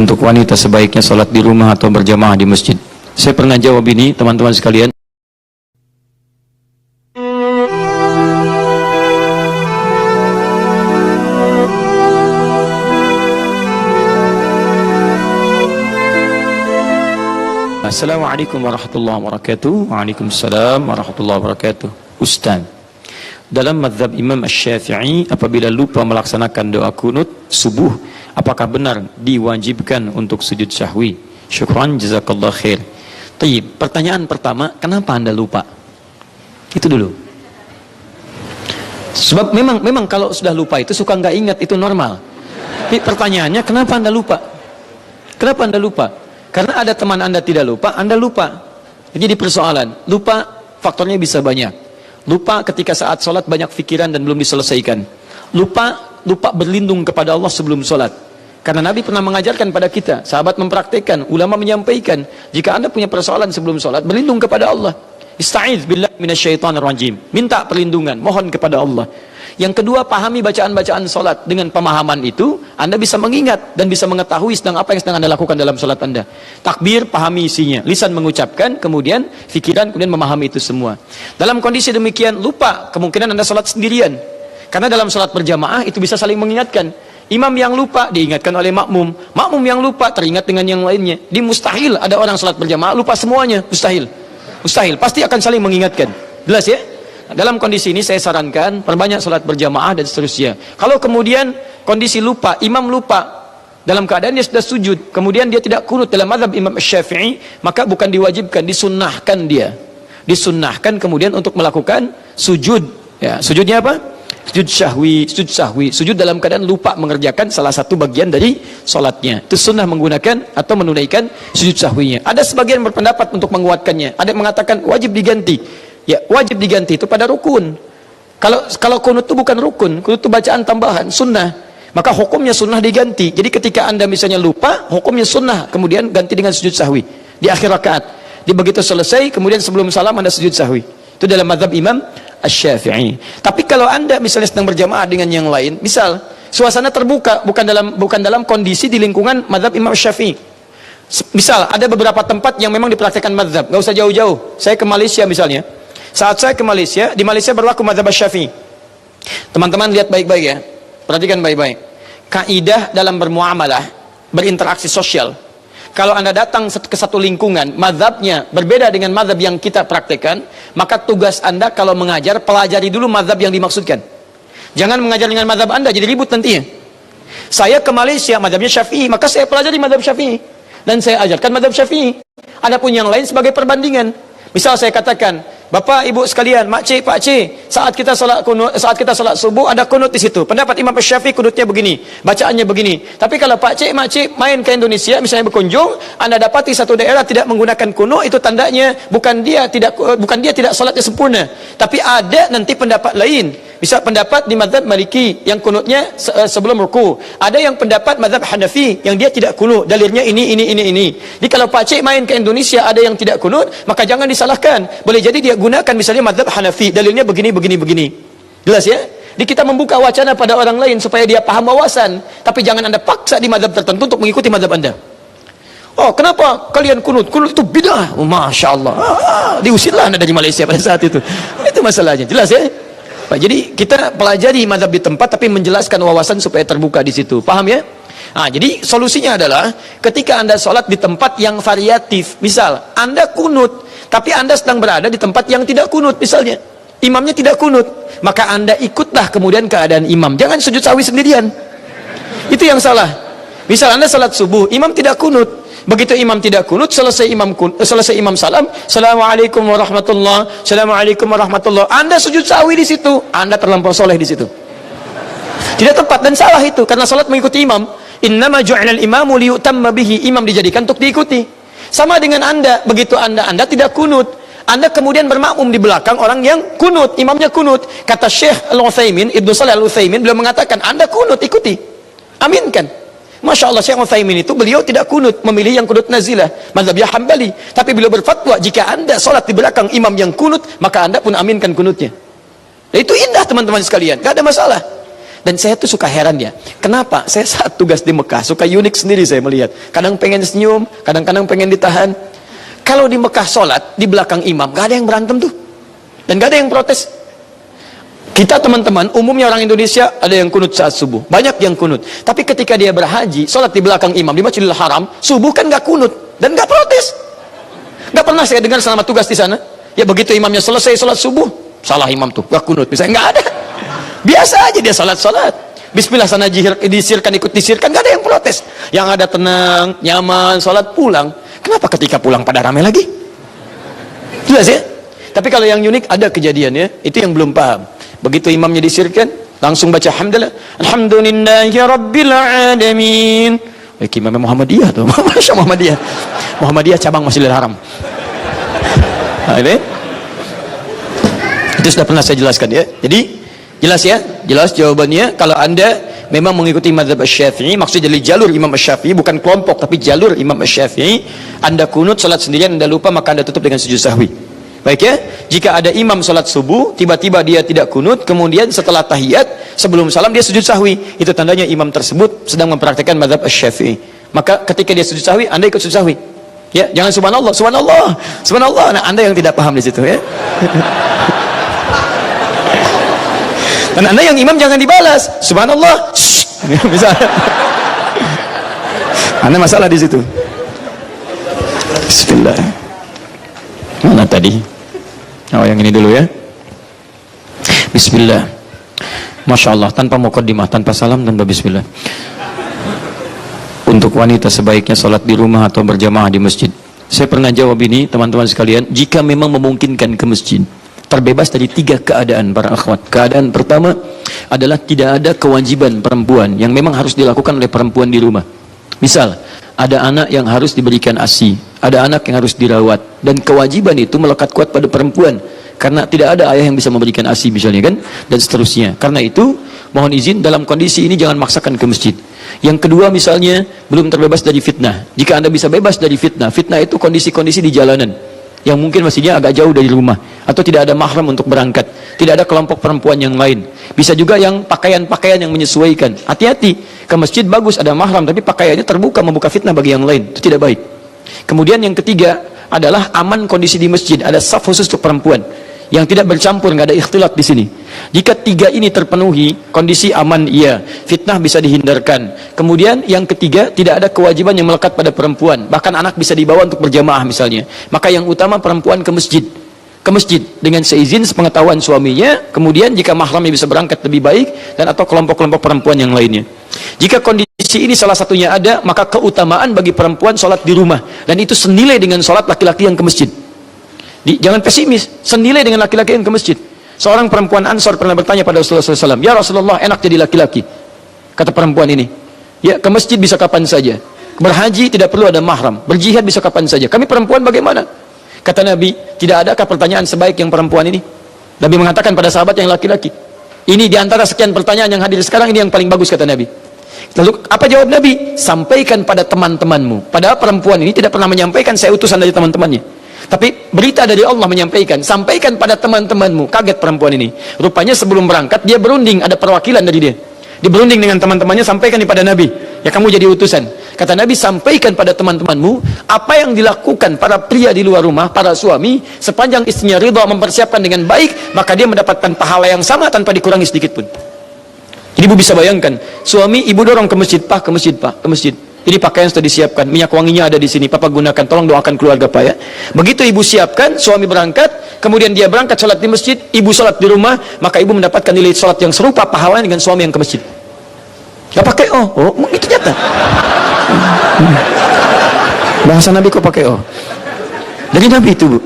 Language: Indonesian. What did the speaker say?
untuk wanita sebaiknya sholat di rumah atau berjamaah di masjid? Saya pernah jawab ini, teman-teman sekalian. Assalamualaikum warahmatullahi wabarakatuh. Waalaikumsalam warahmatullahi wabarakatuh. Ustaz, dalam mazhab Imam Asy-Syafi'i, apabila lupa melaksanakan doa kunut subuh, apakah benar diwajibkan untuk sujud sahwi? Syukran, jazakallah khair. Tayyib, pertanyaan pertama, kenapa Anda lupa? Itu dulu. Sebab memang kalau sudah lupa itu suka nggak ingat, itu normal. Ini pertanyaannya, kenapa Anda lupa? Kenapa Anda lupa? Karena ada teman Anda tidak lupa, Anda lupa. Jadi persoalan, lupa faktornya bisa banyak. Lupa ketika saat sholat banyak pikiran dan belum diselesaikan. Lupa berlindung kepada Allah sebelum sholat. Karena Nabi pernah mengajarkan pada kita, sahabat mempraktekkan, ulama menyampaikan, jika Anda punya persoalan sebelum sholat, berlindung kepada Allah. Ista'iz billahi minasyaitonir rajim. Minta perlindungan, mohon kepada Allah. Yang kedua, pahami bacaan-bacaan sholat. Dengan pemahaman itu, Anda bisa mengingat dan bisa mengetahui sedang apa yang sedang Anda lakukan dalam sholat Anda. Takbir, pahami isinya. Lisan mengucapkan, kemudian fikiran, kemudian memahami itu semua. Dalam kondisi demikian, lupa, kemungkinan Anda sholat sendirian. Karena dalam sholat berjamaah, itu bisa saling mengingatkan. Imam yang lupa, diingatkan oleh makmum. Makmum yang lupa, teringat dengan yang lainnya. Di mustahil, ada orang sholat berjamaah, lupa semuanya. Mustahil. Mustahil, pasti akan saling mengingatkan. Jelas ya? Dalam kondisi ini saya sarankan perbanyak sholat berjamaah dan seterusnya. Kalau kemudian kondisi lupa, imam lupa dalam keadaan dia sudah sujud, kemudian dia tidak kunut dalam mazhab Imam Asy-Syafi'i, maka bukan diwajibkan, disunnahkan dia. Disunnahkan kemudian untuk melakukan sujud. Ya, sujudnya apa? Sujud sahwi. Sujud dalam keadaan lupa mengerjakan salah satu bagian dari sholatnya. Itu sunnah menggunakan atau menunaikan sujud sahwinya. Ada sebagian berpendapat untuk menguatkannya. Ada yang mengatakan wajib diganti. Ya, wajib diganti itu pada rukun. Kalau kunut itu bukan rukun, kunut itu bacaan tambahan, sunnah. Maka hukumnya sunnah diganti. Jadi ketika Anda misalnya lupa, hukumnya sunnah, kemudian ganti dengan sujud sahwi di akhir rakaat. Di begitu selesai, kemudian sebelum salam Anda sujud sahwi. Itu dalam mazhab Imam Asy-Syafi'i. Tapi kalau Anda misalnya sedang berjamaah dengan yang lain, misal suasana terbuka, bukan dalam kondisi di lingkungan mazhab Imam Asy-Syafi'i. Misal ada beberapa tempat yang memang dipraktikkan mazhab, nggak usah jauh-jauh. Saya ke Malaysia misalnya. Saat saya ke Malaysia, di Malaysia berlaku mazhab Syafi'i. Teman-teman lihat baik-baik ya, perhatikan baik-baik. Kaidah dalam bermuamalah, berinteraksi sosial. Kalau Anda datang ke satu lingkungan, mazhabnya berbeda dengan mazhab yang kita praktekkan, maka tugas Anda kalau mengajar, pelajari dulu mazhab yang dimaksudkan. Jangan mengajar dengan mazhab Anda, jadi ribut nantinya. Saya ke Malaysia, mazhabnya Syafi'i, maka saya pelajari mazhab Syafi'i. Dan saya ajarkan mazhab Syafi'i. Adapun yang lain sebagai perbandingan. Misal saya katakan, Bapak, Ibu sekalian, Mak Cik, Pak Cik, saat kita salat subuh ada kunut di situ. Pendapat Imam Syafi'i kunutnya begini, bacaannya begini. Tapi kalau Pak Cik, Mak Cik main ke Indonesia, misalnya berkunjung, Anda dapati satu daerah tidak menggunakan kunut, itu tandanya bukan dia tidak salatnya sempurna. Tapi ada nanti pendapat lain. Bisa pendapat di mazhab Maliki yang kunutnya sebelum ruku. Ada yang pendapat mazhab Hanafi yang dia tidak kunut, dalilnya ini. Jadi kalau Pak Cik main ke Indonesia ada yang tidak kunut, maka jangan disalahkan. Boleh jadi dia gunakan misalnya mazhab Hanafi, dalilnya begini. Jelas ya? Jadi kita membuka wacana pada orang lain supaya dia paham wawasan, tapi jangan Anda paksa di mazhab tertentu untuk mengikuti mazhab Anda. Oh, kenapa kalian kunut? Kunut itu bidah. Oh, Masya Allah. Diusirlah Anda dari Malaysia pada saat itu. Itu masalahnya. Jelas ya? Jadi kita pelajari mazhab di tempat tapi menjelaskan wawasan supaya terbuka di situ. Paham ya? Nah, jadi solusinya adalah ketika Anda sholat di tempat yang variatif, misal Anda kunut tapi Anda sedang berada di tempat yang tidak kunut, misalnya imamnya tidak kunut, maka Anda ikutlah kemudian keadaan imam. Jangan sujud sahwi sendirian. Itu yang salah. Misal Anda sholat subuh, imam tidak kunut. Begitu imam tidak kunut, selesai imam salam, Assalamualaikum warahmatullahi, Assalamualaikum warahmatullahi. Anda sujud sahwi di situ, Anda terlampau soleh di situ. Tidak tepat dan salah itu, karena salat mengikuti imam. Innama ju'ilal imamu liyutamma bihi. Imam dijadikan untuk diikuti. Sama dengan Anda, begitu Anda tidak kunut, Anda kemudian bermakmum di belakang orang yang kunut, imamnya kunut. Kata Syekh Al-Utsaimin, Ibnu Shalih Al-Utsaimin, beliau mengatakan, Anda kunut, ikuti. Aminkan. Masya Allah, Syekh Utsaimin itu beliau tidak kunut, memilih yang kunut nazilah, mazhabnya Hambali. Tapi beliau berfatwa, jika Anda sholat di belakang imam yang kunut, maka Anda pun aminkan kunutnya. Nah, itu indah teman-teman sekalian, gak ada masalah. Dan saya tuh suka heran ya, kenapa saya saat tugas di Mekah suka unik sendiri saya melihat. Kadang pengen senyum, kadang-kadang pengen ditahan. Kalau di Mekah sholat, di belakang imam, gak ada yang berantem tuh. Dan gak ada yang protes. Kita teman-teman, umumnya orang Indonesia ada yang kunut saat subuh. Banyak yang kunut. Tapi ketika dia berhaji, sholat di belakang imam, di Masjidil Haram, subuh kan gak kunut. Dan gak protes. Gak pernah saya dengar selama tugas di sana. Ya begitu imamnya selesai sholat subuh, salah imam tuh, gak kunut. Misalnya gak ada. Biasa aja dia salat-salat. Bismillah sana disirkan, ikut disirkan, gak ada yang protes. Yang ada tenang, nyaman, salat pulang. Kenapa ketika pulang pada ramai lagi? Jelas ya? Tapi kalau yang unik ada kejadian ya, itu yang belum paham. Begitu imamnya disirkan, langsung baca hamdalah. Alhamdulillahi Rabbil Alamin. Imamnya Muhammadiyah tuh. Masya Muhammadiyah. Muhammadiyah cabang Masjidil Haram. Nah, ini. Itu sudah pernah saya jelaskan ya. Jadi jelas ya, jelas jawabannya. Kalau anda memang mengikuti mazhab Syafi'i, maksudnya dari jalur Imam Syafi'i, bukan kelompok tapi jalur Imam Syafi'i, anda kunut salat sendirian, anda lupa, maka anda tutup dengan sujud sahwi. Baik ya, jika ada imam salat subuh, tiba-tiba dia tidak kunut, kemudian setelah tahiyat, sebelum salam dia sujud sahwi, itu tandanya imam tersebut sedang mempraktikkan mazhab Syafi'i. Maka ketika dia sujud sahwi, anda ikut sujud sahwi. Ya, jangan subhanallah, subhanallah, subhanallah. Nah, anda yang tidak paham di situ ya. Dan anda yang imam jangan dibalas subhanallah misalnya. Anda masalah di situ. Bismillah. Mana tadi? Oh, yang ini dulu ya. Bismillah. Masya Allah, tanpa muqaddimah, tanpa salam, tanpa bismillah. Untuk wanita sebaiknya sholat di rumah atau berjamaah di masjid? Saya pernah jawab ini teman-teman sekalian, jika memang memungkinkan ke masjid, terbebas dari 3 keadaan para akhwat. Keadaan pertama adalah tidak ada kewajiban perempuan yang memang harus dilakukan oleh perempuan di rumah. Misal, ada anak yang harus diberikan ASI, ada anak yang harus dirawat, dan kewajiban itu melekat kuat pada perempuan karena tidak ada ayah yang bisa memberikan ASI misalnya kan, dan seterusnya. Karena itu, mohon izin dalam kondisi ini jangan maksakan ke masjid. Yang kedua misalnya, belum terbebas dari fitnah. Jika anda bisa bebas dari fitnah, fitnah itu kondisi-kondisi di jalanan yang mungkin masjidnya agak jauh dari rumah, atau tidak ada mahram untuk berangkat, tidak ada kelompok perempuan yang lain. Bisa juga yang pakaian-pakaian yang menyesuaikan. Hati-hati, ke masjid bagus ada mahram, tapi pakaiannya terbuka, membuka fitnah bagi yang lain, itu tidak baik. Kemudian yang ketiga adalah aman kondisi di masjid, ada saf khusus untuk perempuan yang tidak bercampur, nggak ada ikhtilat di sini. Jika 3 ini terpenuhi, kondisi aman iya, fitnah bisa dihindarkan. Kemudian yang ketiga, tidak ada kewajiban yang melekat pada perempuan, bahkan anak bisa dibawa untuk berjamaah misalnya. Maka yang utama perempuan ke masjid dengan seizin sepengetahuan suaminya. Kemudian jika mahramnya bisa berangkat lebih baik, dan atau kelompok-kelompok perempuan yang lainnya. Jika kondisi ini salah satunya ada, maka keutamaan bagi perempuan sholat di rumah, dan itu senilai dengan sholat laki-laki yang ke masjid. Jangan pesimis, senilai dengan laki-laki yang ke masjid. Seorang perempuan Ansor pernah bertanya pada Rasulullah SAW, "Ya Rasulullah, enak jadi laki-laki." Kata perempuan ini, "Ya, ke masjid bisa kapan saja, berhaji tidak perlu ada mahram, berjihad bisa kapan saja. Kami perempuan bagaimana?" Kata Nabi, "Tidak adakah pertanyaan sebaik yang perempuan ini?" Nabi mengatakan pada sahabat yang laki-laki, "Ini diantara sekian pertanyaan yang hadir sekarang, ini yang paling bagus," kata Nabi. Lalu apa jawab Nabi? "Sampaikan pada teman-temanmu." Padahal perempuan ini tidak pernah menyampaikan, "Saya utusan dari teman-temannya." Tapi berita dari Allah menyampaikan, "Sampaikan pada teman-temanmu." Kaget perempuan ini. Rupanya sebelum berangkat dia berunding, ada perwakilan dari dia. Dia berunding dengan teman-temannya, "Sampaikan pada Nabi, ya kamu jadi utusan." Kata Nabi, "Sampaikan pada teman-temanmu apa yang dilakukan para pria di luar rumah, para suami, sepanjang istrinya ridha mempersiapkan dengan baik, maka dia mendapatkan pahala yang sama tanpa dikurangi sedikit pun." Jadi ibu bisa bayangkan, suami ibu dorong ke masjid, "Pak, ke masjid, Pak, ke masjid. Ini pakaian sudah disiapkan, minyak wanginya ada di sini, Papa gunakan, tolong doakan keluarga Pak ya." Begitu ibu siapkan, suami berangkat, kemudian dia berangkat sholat di masjid, ibu sholat di rumah, maka ibu mendapatkan nilai sholat yang serupa pahalanya dengan suami yang ke masjid. Gak pakai oh, itu nyata. Bahasa Nabi kok pakai oh? Dari Nabi itu, Bu.